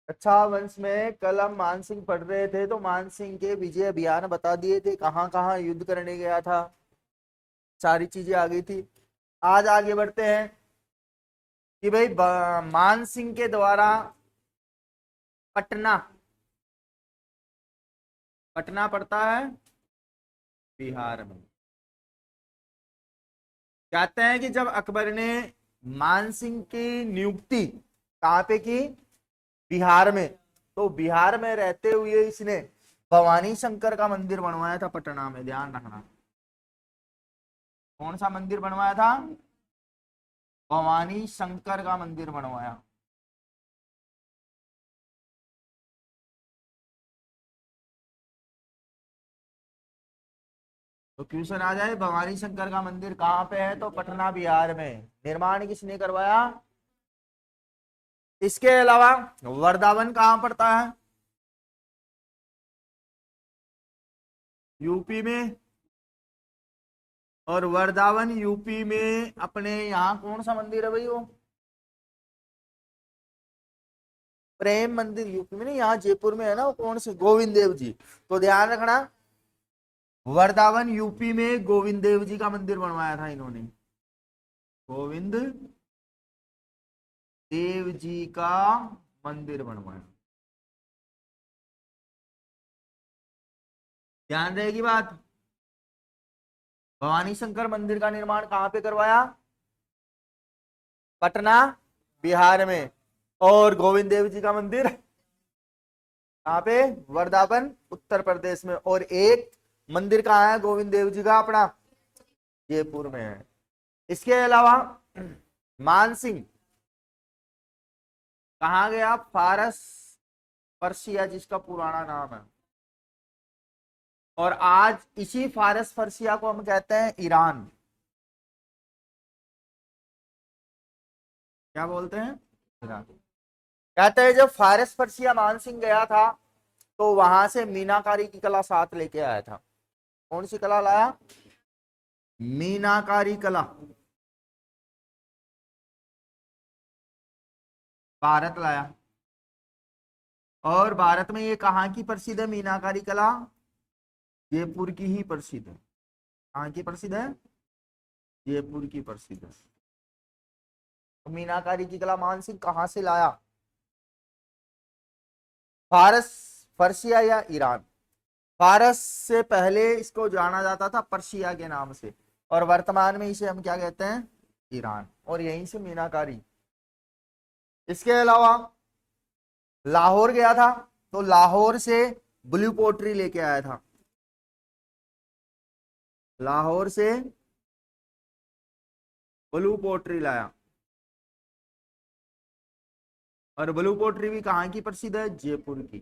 अच्छा, वंश में कल हम मानसिंह पढ़ रहे थे तो मानसिंह के विजय अभियान बता दिए थे, कहाँ कहाँ युद्ध करने गया था, सारी चीजें आ गई थी। आज आगे बढ़ते हैं कि भाई मानसिंह के द्वारा पटना, पटना पड़ता है बिहार में। कहते हैं कि जब अकबर ने मानसिंह की नियुक्ति कहाँ पे की, बिहार में, तो बिहार में रहते हुए इसने भवानी शंकर का मंदिर बनवाया था पटना में, ध्यान रखना। कौन सा मंदिर बनवाया था? भवानी शंकर का मंदिर बनवाया। तो क्वेश्चन आ जाए, भवानी शंकर का मंदिर कहाँ पे है, तो पटना बिहार में। निर्माण किसने करवाया? इसके अलावा वृंदावन कहाँ पड़ता है? यूपी में। और वृंदावन यूपी में अपने यहाँ कौन सा मंदिर है भाई वो? प्रेम मंदिर यूपी में नहीं, यहाँ जयपुर में है ना, वो कौन से, गोविंद देव जी। तो ध्यान रखना, वृंदावन यूपी में गोविंद देव जी का मंदिर बनवाया था इन्होंने, गोविंद देव जी का मंदिर बनवाया। ध्यान रहेगी बात। भवानी शंकर मंदिर का निर्माण कहां पे करवाया? पटना बिहार में। और गोविंद देव जी का मंदिर कहां पे? वृंदावन उत्तर प्रदेश में। और एक मंदिर कहाँ है गोविंद देव जी का अपना? जयपुर में है। इसके अलावा मानसिंह कहाँ गया? फारस, पर्शिया जिसका पुराना नाम है। और आज इसी फारस पर्शिया को हम कहते हैं ईरान। क्या बोलते हैं? ईरान। कहते हैं जब फारस पर्शिया मानसिंह गया था तो वहां से मीनाकारी की कला साथ लेके आया था। कौन सी कला लाया? मीनाकारी कला भारत लाया। और भारत में ये कहाँ की प्रसिद्ध है मीनाकारी कला? जयपुर की ही प्रसिद्ध है। कहाँ की प्रसिद्ध है? जयपुर की प्रसिद्ध है। तो मीनाकारी की कला मानसिंह कहाँ से लाया? फारस, पर्शिया या ईरान। फारस से पहले इसको जाना जाता था पर्शिया के नाम से, और वर्तमान में इसे हम क्या कहते हैं? ईरान। और यहीं से मीनाकारी। इसके अलावा लाहौर गया था तो लाहौर से ब्लू पोट्री लेके आया था। लाहौर से ब्लू पोट्री लाया। और ब्लू पोट्री भी कहाँ की प्रसिद्ध है? जयपुर की।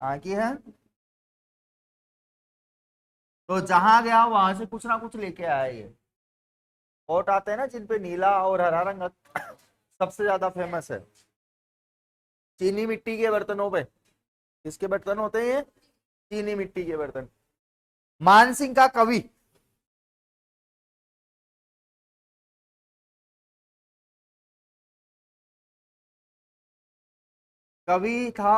कहाँ की है? तो जहां गया वहां से कुछ ना कुछ लेके आया ये। पोट आते हैं ना जिनपे नीला और हरा रंग सबसे ज्यादा फेमस है चीनी मिट्टी के बर्तनों पे। किसके बर्तन होते हैं ये? चीनी मिट्टी के बर्तन। मानसिंह का कवि, कवि था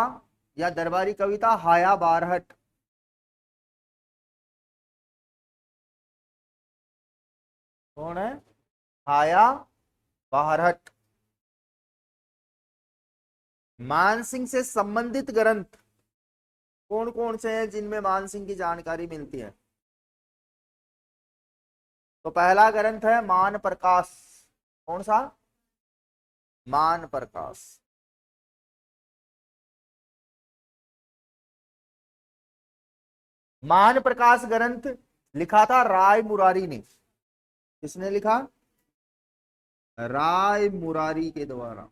या दरबारी कवि था हाया बारहट। कौन है? हाया बारहट। मानसिंह से संबंधित ग्रंथ कौन कौन से हैं जिनमें मानसिंह की जानकारी मिलती है? तो पहला ग्रंथ है मान प्रकाश। कौन सा? मान प्रकाश। मान प्रकाश ग्रंथ लिखा था राय मुरारी ने। किसने लिखा? राय मुरारी के द्वारा।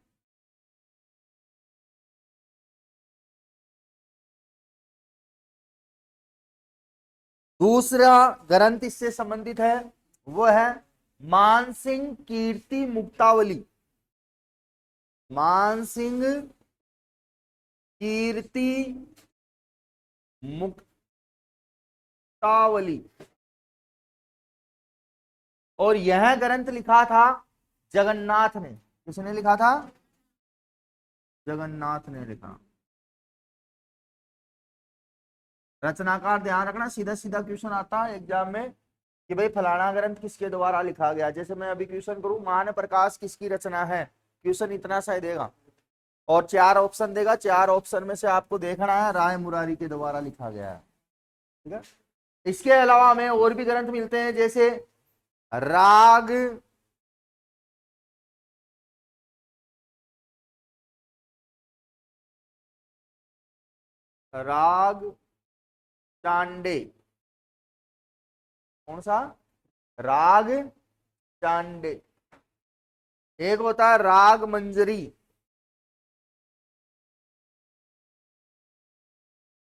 दूसरा ग्रंथ इससे संबंधित है, वो है मानसिंह कीर्ति मुक्तावली। मानसिंह कीर्ति मुक्तावली। और यह ग्रंथ लिखा था जगन्नाथ ने। किसने लिखा था? जगन्नाथ ने लिखा। रचनाकार ध्यान रखना, सीधा सीधा क्वेश्चन आता है एग्जाम में कि भाई फलाना ग्रंथ किसके द्वारा लिखा गया। जैसे मैं अभी क्वेश्चन करूं, मान प्रकाश किसकी रचना है, क्वेश्चन इतना सा ही देगा और 4 ऑप्शन देगा। 4 ऑप्शन में से आपको देखना है राय मुरारी के द्वारा लिखा गया है। ठीक है। इसके अलावा हमें और भी ग्रंथ मिलते हैं, जैसे राग राग चांडे। कौन सा? राग चांडे। एक होता है राग मंजरी,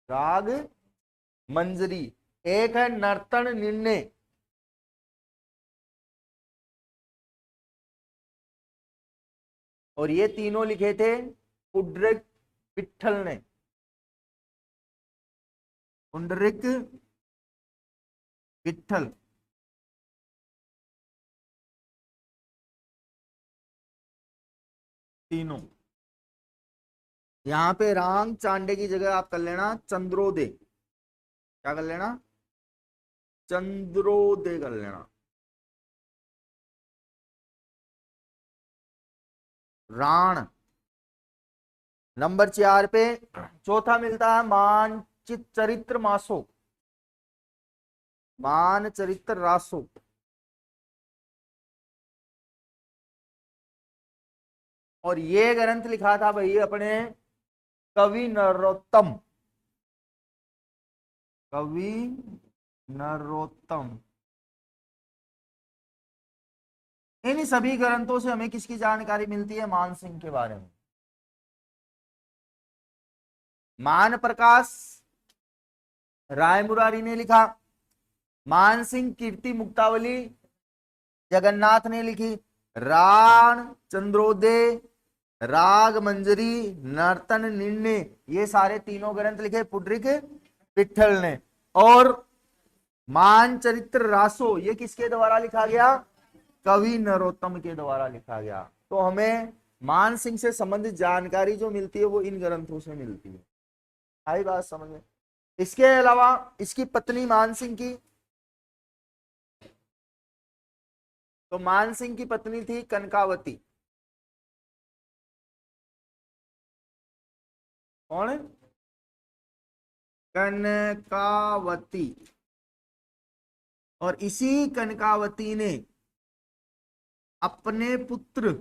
राग मंजरी। एक है नर्तन निर्णय, और ये तीनों लिखे थे पुंडरीक विट्ठल ने। पुंडरीक विट्ठल। तीनों। यहां पे राग चांडे की जगह आप कर लेना चंद्रोदय। क्या कर लेना? चंद्रोदय कर लेना। राण। नंबर 4 पे चौथा मिलता है मानचित चरित्र मासो, मान चरित्र रासो। और ये ग्रंथ लिखा था भाई अपने कवि नरोत्तम, कवि नरोत्तम। इन सभी ग्रंथों से हमें किसकी जानकारी मिलती है? मान सिंह के बारे में। मान प्रकाश राय मुरारी ने लिखा, मान सिंह कीर्ति मुक्तावली जगन्नाथ ने लिखी, राण चंद्रोदय, राग मंजरी, नर्तन निर्णय, ये सारे तीनों ग्रंथ लिखे पुंडरीक विट्ठल ने। और मान चरित्र रासो ये किसके द्वारा लिखा गया? कवि नरोत्तम के द्वारा लिखा गया। तो हमें मान सिंह से संबंधित जानकारी जो मिलती है वो इन ग्रंथों से मिलती है। आई बात समझ में? इसके अलावा इसकी पत्नी मान सिंह की, तो मान सिंह की पत्नी थी कनकावती। कौन? कनकावती। और इसी कनकावती ने अपने पुत्र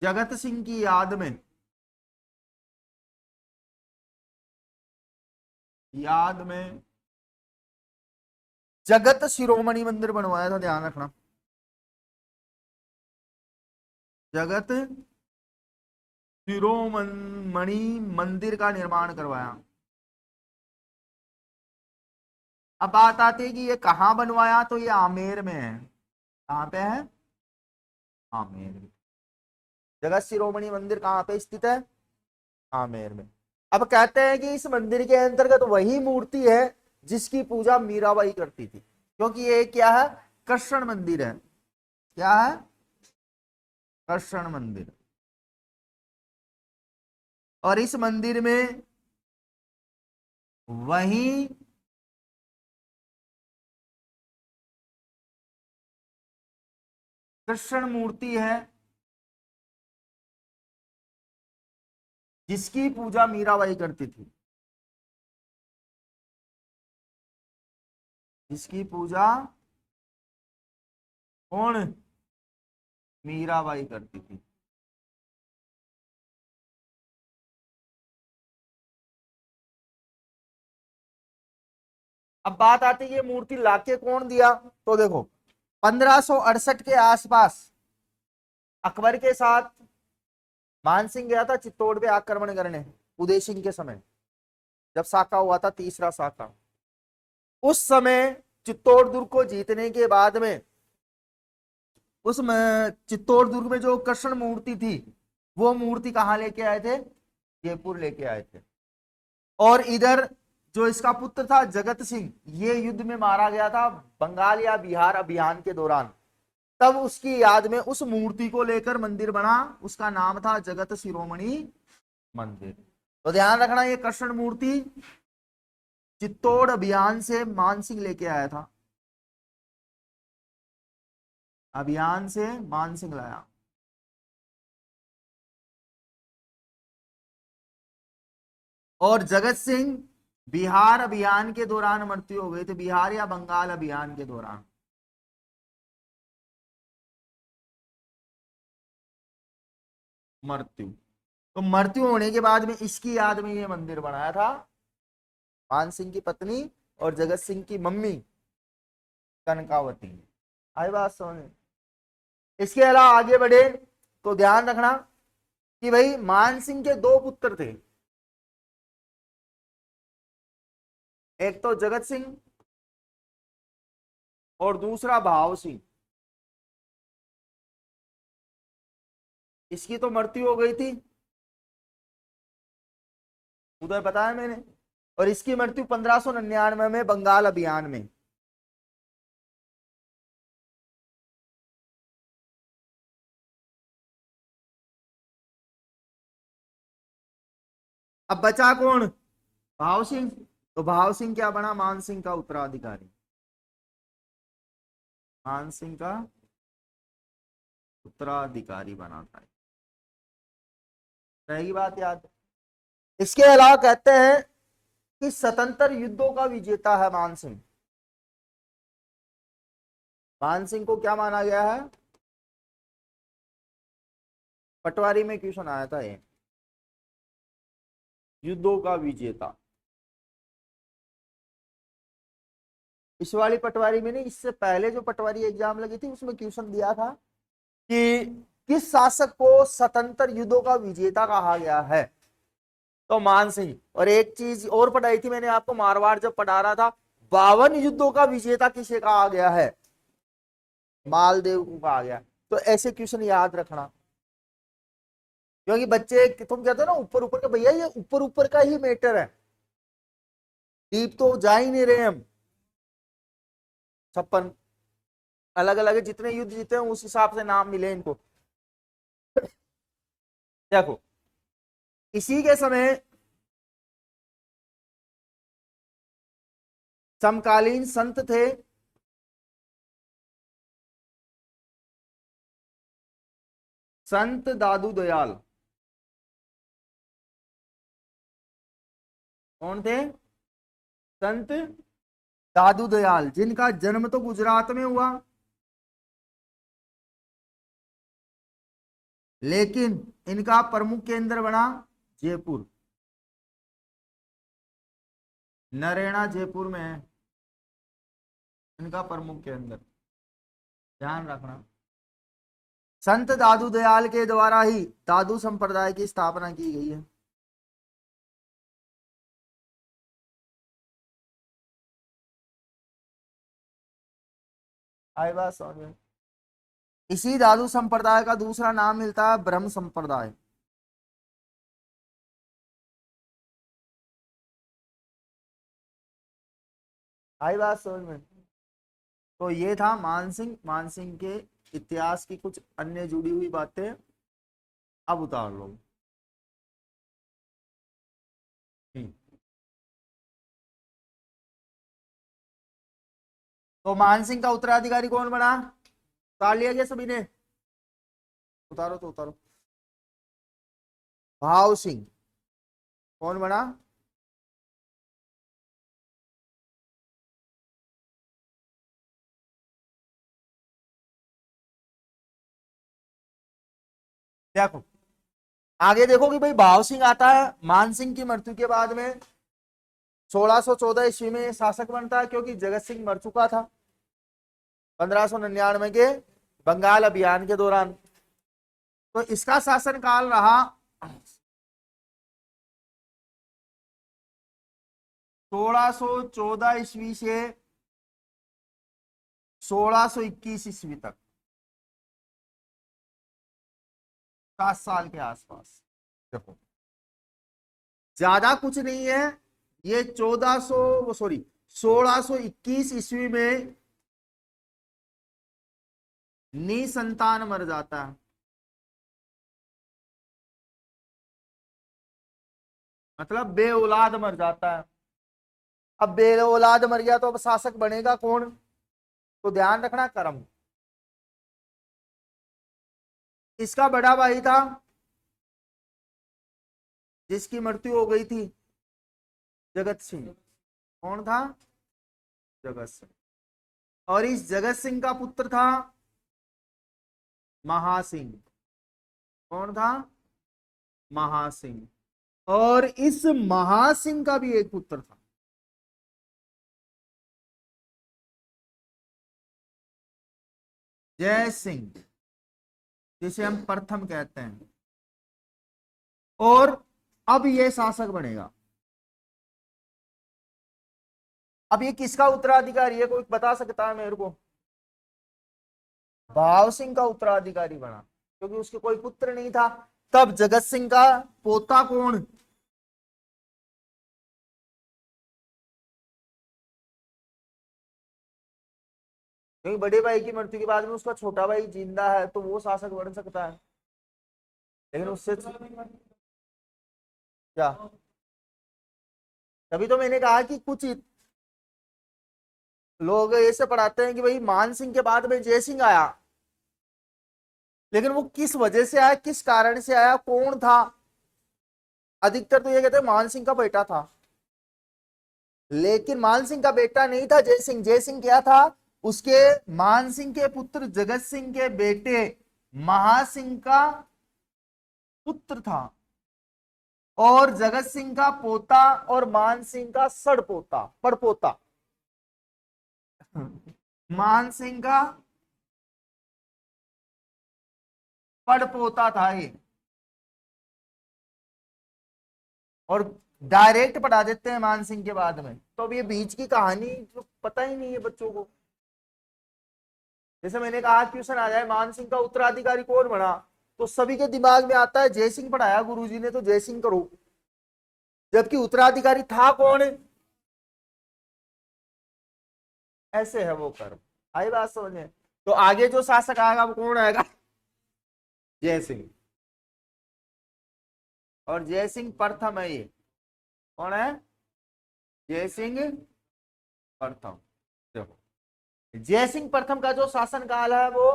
जगत सिंह की याद में जगत शिरोमणि मंदिर बनवाया था। ध्यान रखना, जगत शिरोमणि मंदिर का निर्माण करवाया। अब बात आती है कि ये कहां बनवाया, तो ये आमेर में है। कहां पे है? आमेर में। जगत शिरोमणि मंदिर कहां पे स्थित है? आमेर में। अब कहते हैं कि इस मंदिर के अंतर्गत वही मूर्ति है जिसकी पूजा मीराबाई करती थी, क्योंकि ये क्या है? कृष्ण मंदिर है। क्या है? कृष्ण मंदिर। और इस मंदिर में वही कृष्ण मूर्ति है जिसकी पूजा मीराबाई करती थी, जिसकी पूजा कौन? मीराबाई करती थी। अब बात आती है ये मूर्ति लाके कौन दिया, तो देखो 1568 के आसपास अकबर के साथ मानसिंह गया था चित्तौड़ पे आक्रमण करने, उदय सिंह के समय, जब साका हुआ था तीसरा साका। उस समय चित्तौड़ दुर्ग को जीतने के बाद में उस चित्तौड़ दुर्ग में जो कृष्ण मूर्ति थी वो मूर्ति कहां लेके आए थे? जयपुर लेके आए थे। और इधर जो इसका पुत्र था जगत सिंह, ये युद्ध में मारा गया था बंगाल या बिहार अभियान के दौरान। तब उसकी याद में उस मूर्ति को लेकर मंदिर बना, उसका नाम था जगत शिरोमणि मंदिर। तो ध्यान रखना, ये कृष्ण मूर्ति चित्तौड़ अभियान से मानसिंह लेके आया था, अभियान से मानसिंह लाया। और जगत सिंह बिहार अभियान के दौरान मृत्यु हो गई थी, बिहार या बंगाल अभियान के दौरान। मृत्यु, तो मृत्यु होने के बाद में इसकी याद में ये मंदिर बनाया था, मान सिंह की पत्नी और जगत सिंह की मम्मी कनकावती। आई बात समझ? इसके अलावा आगे बढ़े तो ध्यान रखना कि भाई मान सिंह के दो पुत्र थे, एक तो जगत सिंह और दूसरा भाव सिंह। इसकी तो मृत्यु हो गई थी, उधर बताया मैंने, और इसकी मृत्यु 1599 में बंगाल अभियान में। अब बचा कौन? भाव सिंह। तो भाव सिंह क्या बना? मान सिंह का उत्तराधिकारी, मान सिंह का उत्तराधिकारी बना था। रहेगी बात याद। इसके अलावा कहते हैं कि स्वतंत्र युद्धों का विजेता है मान सिंह। मान सिंह को क्या माना गया है? पटवारी में क्वेश्चन आया था ये, युद्धों का विजेता। इस वाली पटवारी में नहीं, इससे पहले जो पटवारी एग्जाम लगी थी उसमें क्वेश्चन दिया था कि किस शासक को स्वतंत्र युद्धों का विजेता कहा गया है? तो मान सिंह। और एक चीज और पढ़ाई थी मैंने आपको मारवाड़ जब पढ़ा रहा था, 52 युद्धों का विजेता किसे कहा गया है? मालदेव को कहा गया। तो ऐसे क्वेश्चन याद रखना, क्योंकि बच्चे तुम कहते हो ना ऊपर ऊपर का, भैया ये ऊपर ऊपर का ही मैटर है, डीप तो जा ही नहीं रहे हम। 56 अलग अलग जितने युद्ध जीते हैं उस हिसाब से नाम मिले इनको। देखो इसी के समय समकालीन संत थे संत दादू दयाल। कौन थे? संत दादू दयाल, जिनका जन्म तो गुजरात में हुआ, लेकिन इनका प्रमुख केंद्र बना जयपुर, नरेना जयपुर में है इनका प्रमुख केंद्र। ध्यान रखना, संत दादू दयाल के द्वारा ही दादू संप्रदाय की स्थापना की गई है। आई बात समझ में? इसी दादू संप्रदाय का दूसरा नाम मिलता है ब्रह्म संप्रदाय। आई बात समझ में? तो ये था मानसिंह, मानसिंह के इतिहास की कुछ अन्य जुड़ी हुई बातें अब उतार लो। तो मानसिंह का उत्तराधिकारी कौन बना? उतार लिया गया सभी ने? उतारो तो उतारो। भाव सिंह कौन बना? देखो आगे देखो कि भाई भाव सिंह आता है मान सिंह की मृत्यु के बाद में, 1614 ईस्वी में शासक बनता है, क्योंकि जगत सिंह मर चुका था 1599 के बंगाल अभियान के दौरान। तो इसका शासन काल रहा 1614 ईस्वी से 1621 ईस्वी तक, 7 साल के आसपास। देखो ज्यादा कुछ नहीं है, ये 1621 ईस्वी में निसंतान मर जाता है, मतलब बे औलाद मर जाता है। अब बे औलाद मर गया तो अब शासक बनेगा कौन? तो ध्यान रखना, कर्म। इसका बड़ा भाई था जिसकी मृत्यु हो गई थी, जगत सिंह। कौन था? जगत सिंह। और इस जगत सिंह का पुत्र था महासिंह। कौन था? महासिंह। और इस महासिंह का भी एक पुत्र था, जय सिंह, जिसे हम प्रथम कहते हैं। और अब ये शासक बनेगा। अब ये किसका उत्तराधिकारी है, कोई बता सकता है मेरे को? भाव सिंह का उत्तराधिकारी बना, क्योंकि उसके कोई पुत्र नहीं था। तब जगत सिंह का पोता कौन? क्योंकि बड़े भाई की मृत्यु के बाद में उसका छोटा भाई जिंदा है, तो वो शासक बन सकता है। लेकिन उससे क्या, तभी तो मैंने कहा कि कुछ लोग ऐसे पढ़ाते हैं कि भाई मान सिंह के बाद में जय सिंह आया, लेकिन वो किस वजह से आया, किस कारण से आया, कौन था? अधिकतर तो ये कहते हैं मान सिंह का बेटा था, लेकिन मान सिंह का बेटा नहीं था जय सिंह। जय सिंह क्या था? उसके मान सिंह के पुत्र जगत सिंह के बेटे महासिंह का पुत्र था, और जगत सिंह का पोता और मान सिंह का सड़पोता, पड़पोता। मान सिंह का पड़पोता था ये। और डायरेक्ट पढ़ा देते हैं मान सिंह के बाद में, तो अब ये बीच की कहानी जो पता ही नहीं है बच्चों को। जैसे मैंने कहा क्वेश्चन आ जाए मान सिंह का उत्तराधिकारी कौन बना, तो सभी के दिमाग में आता है जय सिंह पढ़ाया गुरुजी ने तो जय सिंह करो, जबकि उत्तराधिकारी था कौन? ऐसे है वो कर्म। आई बात समझ में? तो आगे जो शासक आएगा वो कौन आएगा? जय सिंह। और जय सिंह प्रथम है ये। कौन है? जय सिंह प्रथम। देखो, जय सिंह प्रथम का जो शासन काल है वो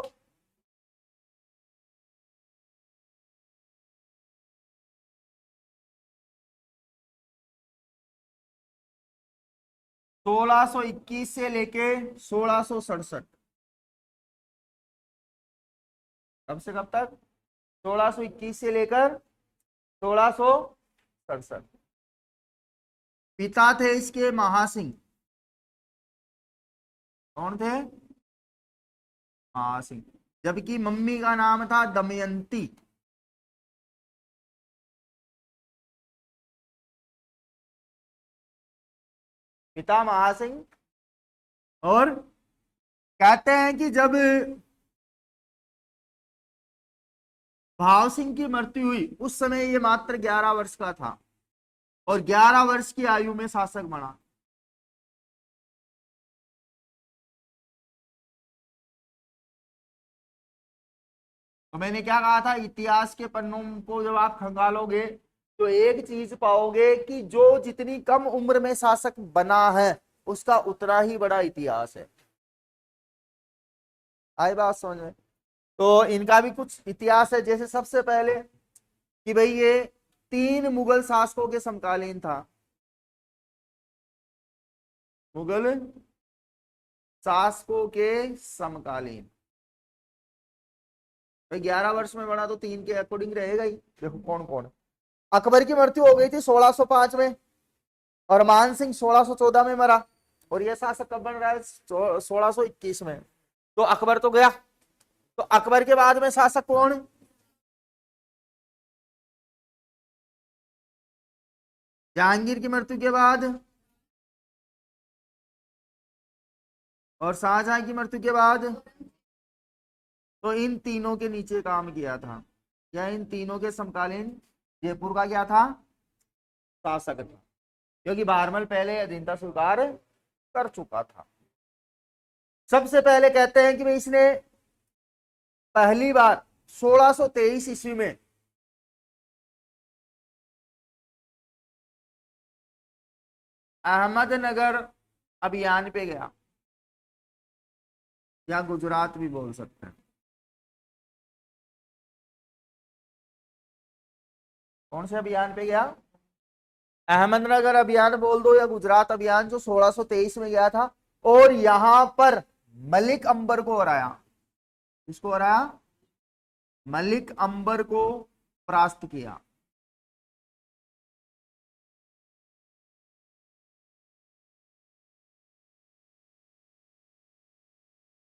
1621 से लेके 1667। कब से कब तक? 1621 से लेकर 1667। पिता थे इसके महासिंह। कौन थे? महासिंह। जबकि मम्मी का नाम था दमयंती। पिता महासिंह। और कहते हैं कि जब भाव सिंह की मृत्यु हुई उस समय ये मात्र 11 वर्ष का था, और 11 वर्ष की आयु में शासक बना। तो मैंने क्या कहा था, इतिहास के पन्नों को जब आप खंगालोगे तो एक चीज पाओगे कि जो जितनी कम उम्र में शासक बना है उसका उतना ही बड़ा इतिहास है। आई बात समझ में? तो इनका भी कुछ इतिहास है। जैसे सबसे पहले कि भाई ये 3 मुगल शासकों के समकालीन था। मुगल शासकों के समकालीन। भाई 11 वर्ष में बना तो 3 के अकॉर्डिंग रहेगा ही। देखो कौन कौन। अकबर की मृत्यु हो गई थी 1605 में, और मान सिंह 1614 में मरा, और यह शासक कब बन रहा है? 1621 में। तो अकबर तो गया। तो अकबर के बाद में शासक कौन? जहांगीर की मृत्यु के बाद, और शाहजहां की मृत्यु के बाद। तो इन तीनों के नीचे काम किया था, या इन तीनों के समकालीन जयपुर का क्या था? शासक था, क्योंकि भारमल पहले अधीनता स्वीकार कर चुका था। सबसे पहले कहते हैं कि भाई इसने पहली बार 1623 ईस्वी में अहमदनगर अभियान पे गया, या गुजरात भी बोल सकते हैं। कौन से अभियान पे गया? अहमदनगर अभियान बोल दो या गुजरात अभियान, जो 1623 में गया था। और यहां पर मलिक अंबर को हराया। किसको हराया? मलिक अंबर को परास्त किया।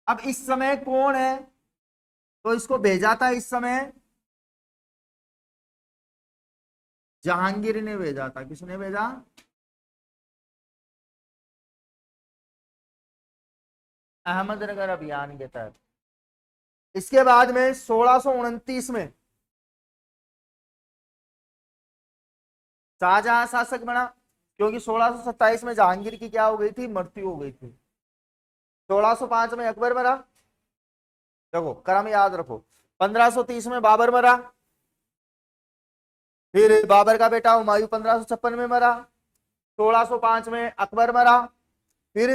अब इस समय कौन है? तो इसको भेजा था इस समय जहांगीर ने भेजा था। किसने भेजा? अहमदनगर अभियान के तहत। इसके बाद में 1629 में शाहजहां शासक बना, क्योंकि 1627 में जहांगीर की क्या हो गई थी? मृत्यु हो गई थी। 1605 में अकबर मरा, देखो क्रम याद रखो। 1530 में बाबर मरा, फिर बाबर का बेटा हुमायूं 1556 में मरा, 1605 में अकबर मरा, फिर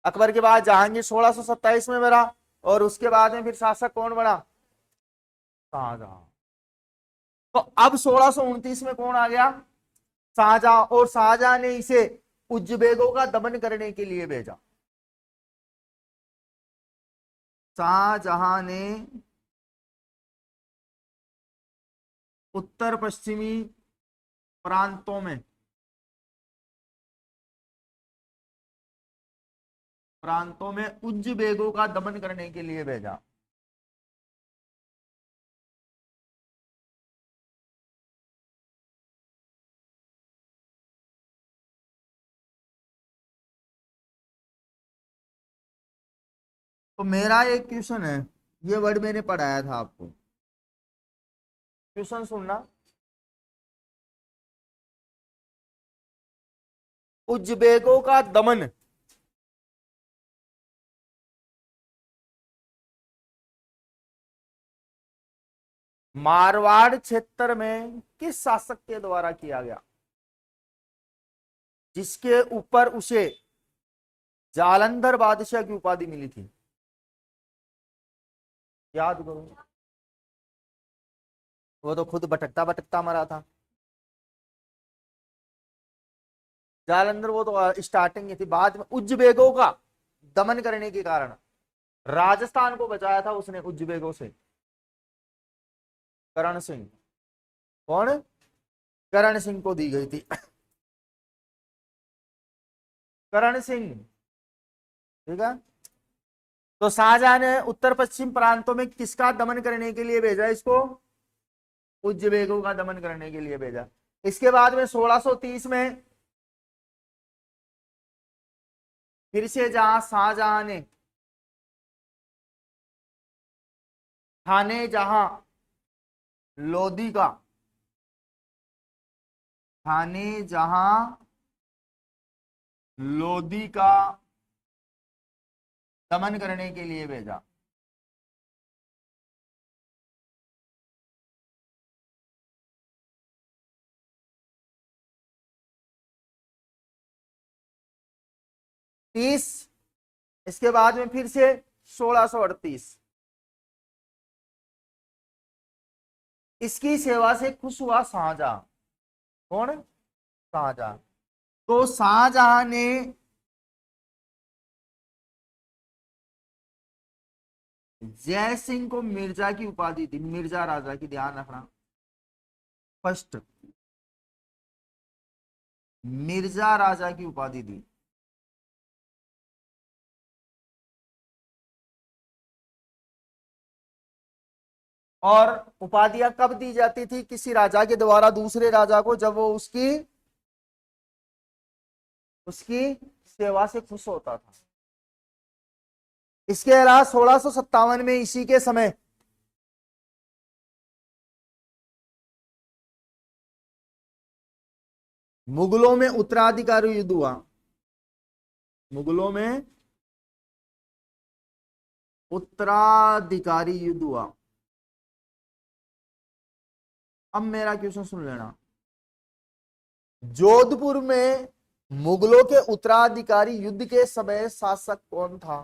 अकबर के बाद जहांगीर 1627 में मरा, और उसके बाद में फिर शासक कौन बना? शाहजहां। तो अब 1629 में कौन आ गया? शाहजहां। और शाहजहां ने इसे उज्बेकों का दमन करने के लिए भेजा। शाहजहां ने उत्तर पश्चिमी प्रांतों में उज्बेकों का दमन करने के लिए भेजा। तो मेरा एक क्वेश्चन है, ये वर्ड मैंने पढ़ाया था आपको, क्वेश्चन सुनना। उज्बेकों का दमन मारवाड़ क्षेत्र में किस शासक के द्वारा किया गया, जिसके ऊपर उसे जालंधर बादशाह की उपाधि मिली थी? याद करो। वो तो खुद भटकता भटकता मरा था। जालंधर वो तो स्टार्टिंग में थी, बाद में उज्बेकों का दमन करने के कारण राजस्थान को बचाया था उसने उज्बेकों से। करण सिंह। कौन? करण सिंह को दी गई थी। करण सिंह। ठीक है। तो शाहजहां ने उत्तर पश्चिम प्रांतों में किसका दमन करने के लिए भेजा इसको? उज्बेकों का दमन करने के लिए भेजा। इसके बाद में 1630 में फिर से जहां शाहजहां ने थाने जहां लोधी का थाने जहां लोधी का दमन करने के लिए भेजा। तीस। इसके बाद में फिर से 1638। इसकी सेवा से खुश हुआ शाहजहां। कौन? शाहजहां। तो शाहजहां ने जय सिंह को मिर्जा की उपाधि दी, मिर्जा राजा की, ध्यान रखना। फर्स्ट मिर्जा राजा की उपाधि दी। और उपाधियां कब दी जाती थी किसी राजा के द्वारा दूसरे राजा को? जब वो उसकी उसकी सेवा से खुश होता था। इसके अलावा 1657 में इसी के समय मुगलों में उत्तराधिकारी युद्ध हुआ। मुगलों में उत्तराधिकारी युद्ध हुआ। अब मेरा क्वेश्चन सुन लेना, जोधपुर में मुगलों के उत्तराधिकारी युद्ध के समय शासक कौन था?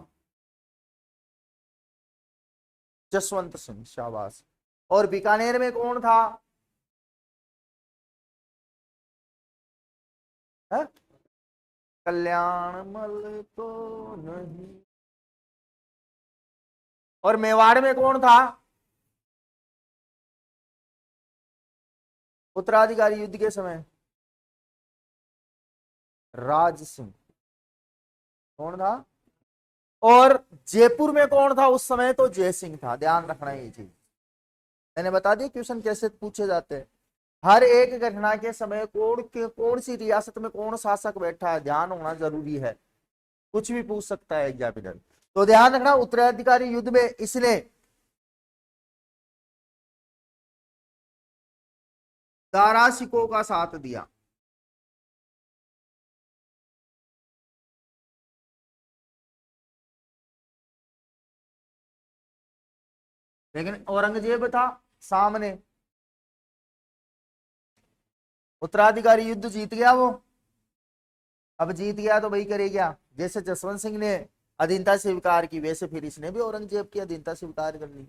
जसवंत सिंह, शाबाश। और बीकानेर में कौन था? है? कल्याणमल तो नहीं। और मेवाड़ में कौन था उत्तराधिकारी युद्ध के समय? राज सिंह। कौन था? और जयपुर में कौन था उस समय? तो जय सिंह था। ध्यान रखना ये चीज, मैंने बता दिया क्वेश्चन कैसे पूछे जाते हैं। हर एक घटना के समय कौन सी रियासत में कौन शासक बैठा है, ध्यान होना जरूरी है। कुछ भी पूछ सकता है एग्जामिनर। तो ध्यान रखना, उत्तराधिकारी युद्ध में इसने दारा शिकोह का साथ दिया। लेकिन औरंगजेब था सामने। उत्तराधिकारी युद्ध जीत गया वो। अब जीत गया तो भाई करे क्या? जैसे जसवंत सिंह ने अधीनता स्वीकार की, वैसे फिर इसने भी औरंगजेब की अधीनता स्वीकार करनी।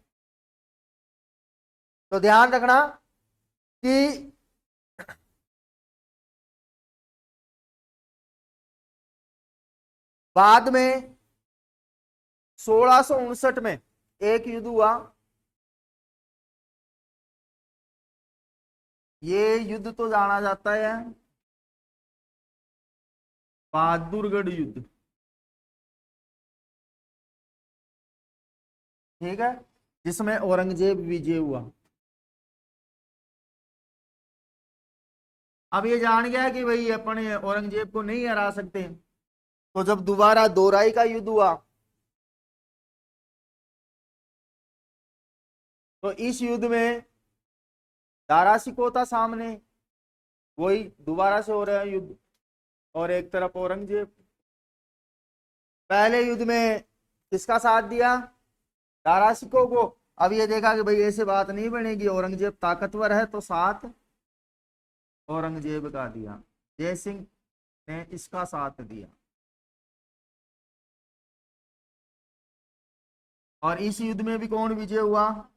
तो ध्यान रखना कि बाद में 1659 में एक युद्ध हुआ। ये युद्ध तो जाना जाता है बहादुरगढ़ युद्ध। ठीक है, जिसमें औरंगजेब विजय हुआ। अब ये जान गया कि भाई अपने औरंगजेब को नहीं हरा सकते। तो जब दोबारा दोराई का युद्ध हुआ, तो इस युद्ध में दारा शिकोह था सामने, वही दोबारा से हो रहा है युद्ध। और एक तरफ औरंगजेब। पहले युद्ध में किसका साथ दिया? दारा शिकोह को। अब ये देखा कि भाई ऐसे बात नहीं बनेगी, औरंगजेब ताकतवर है, तो साथ औरंगजेब का दिया। जय सिंह ने इसका साथ दिया। और इस युद्ध में भी कौन विजय हुआ?